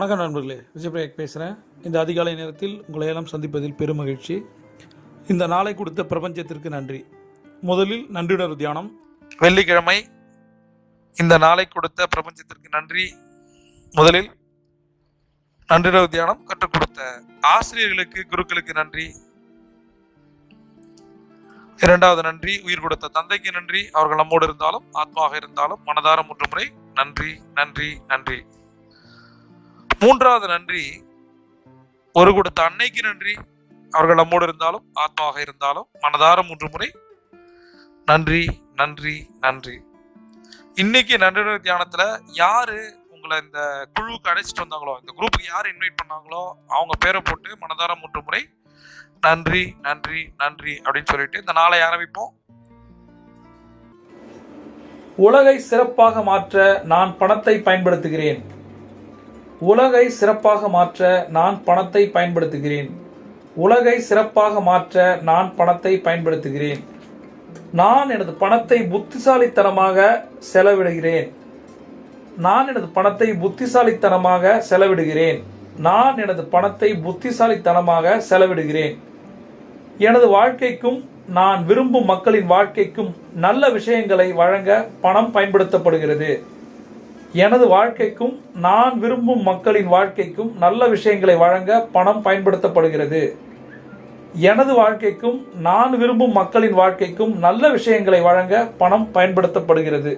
வணக்கம் நண்பர்களே, விஜயபிரேக் பேசுகிறேன். இந்த அதிகாலை நேரத்தில் உங்களை எல்லாம் சந்திப்பதில் பெரும் மகிழ்ச்சி. இந்த நாளை கொடுத்த பிரபஞ்சத்திற்கு நன்றி. முதலில் நன்றியுணர்வு தியானம். வெள்ளிக்கிழமை இந்த நாளை கொடுத்த பிரபஞ்சத்திற்கு நன்றி. முதலில் நன்றியுணர்வு தியானம் கற்றுக் கொடுத்த ஆசிரியர்களுக்கு, குருக்களுக்கு நன்றி. இரண்டாவது நன்றி உயிர் கொடுத்த தந்தைக்கு நன்றி. அவர்கள் நம்மோடு இருந்தாலும் ஆத்மாவாக இருந்தாலும் மனதார 3 முறை நன்றி நன்றி நன்றி. மூன்றாவது நன்றி ஒரு கொடுத்த அன்னைக்கு நன்றி. அவர்கள் நம்மோடு இருந்தாலும் ஆத்மாவாக இருந்தாலும் மனதார 3 முறை நன்றி நன்றி நன்றி. இன்னைக்கு நன்றி தியானத்துல யாரு உங்களை இந்த குழுவுக்கு அழைச்சிட்டு வந்தாங்களோ, இந்த குரூப்புக்கு யார் இன்வைட் பண்ணாங்களோ அவங்க பேரை போட்டு மனதார 3 முறை நன்றி நன்றி நன்றி அப்படின்னு சொல்லிட்டு இந்த நாளை ஆரம்பிப்போம். உலகை சிறப்பாக மாற்ற நான் பணத்தை பயன்படுத்துகிறேன். உலகை சிறப்பாக மாற்ற நான் பணத்தை பயன்படுத்துகிறேன். உலகை சிறப்பாக மாற்ற நான் பணத்தை பயன்படுத்துகிறேன். நான் எனது பணத்தை புத்திசாலித்தனமாக செலவிடுகிறேன். நான் எனது பணத்தை புத்திசாலித்தனமாக செலவிடுகிறேன். நான் எனது பணத்தை புத்திசாலித்தனமாக செலவிடுகிறேன். எனது வாழ்க்கைக்கும் நான் விரும்பும் மக்களின் வாழ்க்கைக்கும் நல்ல விஷயங்களை வழங்க பணம் பயன்படுத்தப்படுகிறது. எனது வாழ்க்கைக்கும் நான் விரும்பும் மக்களின் வாழ்க்கைக்கும் நல்ல விஷயங்களை வழங்க பணம் பயன்படுத்தப்படுகிறது. எனது வாழ்க்கைக்கும் நான் விரும்பும் மக்களின் வாழ்க்கைக்கும் நல்ல விஷயங்களை வழங்க பணம் பயன்படுத்தப்படுகிறது.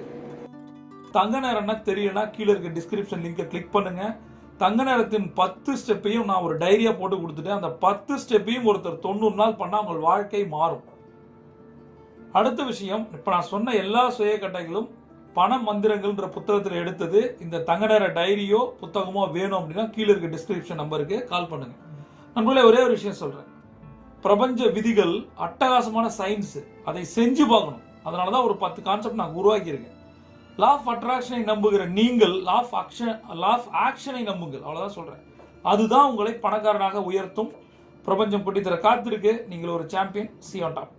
தங்க நேரம்னா தெரியும்னா கீழே இருக்க டிஸ்கிரிப்ஷன் லிங்கை கிளிக் பண்ணுங்க. தங்க நேரத்தின் 10 ஸ்டெப்பையும் நான் ஒரு டைரியா போட்டு கொடுத்துட்டேன். அந்த 10 ஸ்டெப்பையும் ஒருத்தர் 90 நாள் பண்ணா உங்கள் வாழ்க்கை மாறும். அடுத்த விஷயம், இப்ப நான் சொன்ன எல்லா சுய கட்டைகளும் பண மந்திரங்கள்ன்ற புத்தகத்தில் எடுத்தது. இந்த தங்க நேர டைரியோ புத்தகமோ வேணும் அப்படின்னா கீழே இருக்க டிஸ்கிரிப்ஷன் நம்பருக்கு கால் பண்ணுங்க. நம்மளே ஒரே ஒரு விஷயம் சொல்றேன், பிரபஞ்ச விதிகள் அட்டகாசமான சயின்ஸ், அதை செஞ்சு பார்க்கணும். அதனாலதான் ஒரு 10 கான்செப்ட் நான் உருவாக்கியிருக்கேன். லா ஆஃப் அட்ராக்ஷனை நம்புகிற நீங்கள் லா ஆஃப் ஆக்ஷனை நம்புங்கள், அவ்வளவுதான் சொல்றேன். அதுதான் உங்களை பணக்காரனாக உயர்த்தும். பிரபஞ்சம் கொட்டித்தர காத்திருக்கு. நீங்கள் ஒரு champion. See you on top.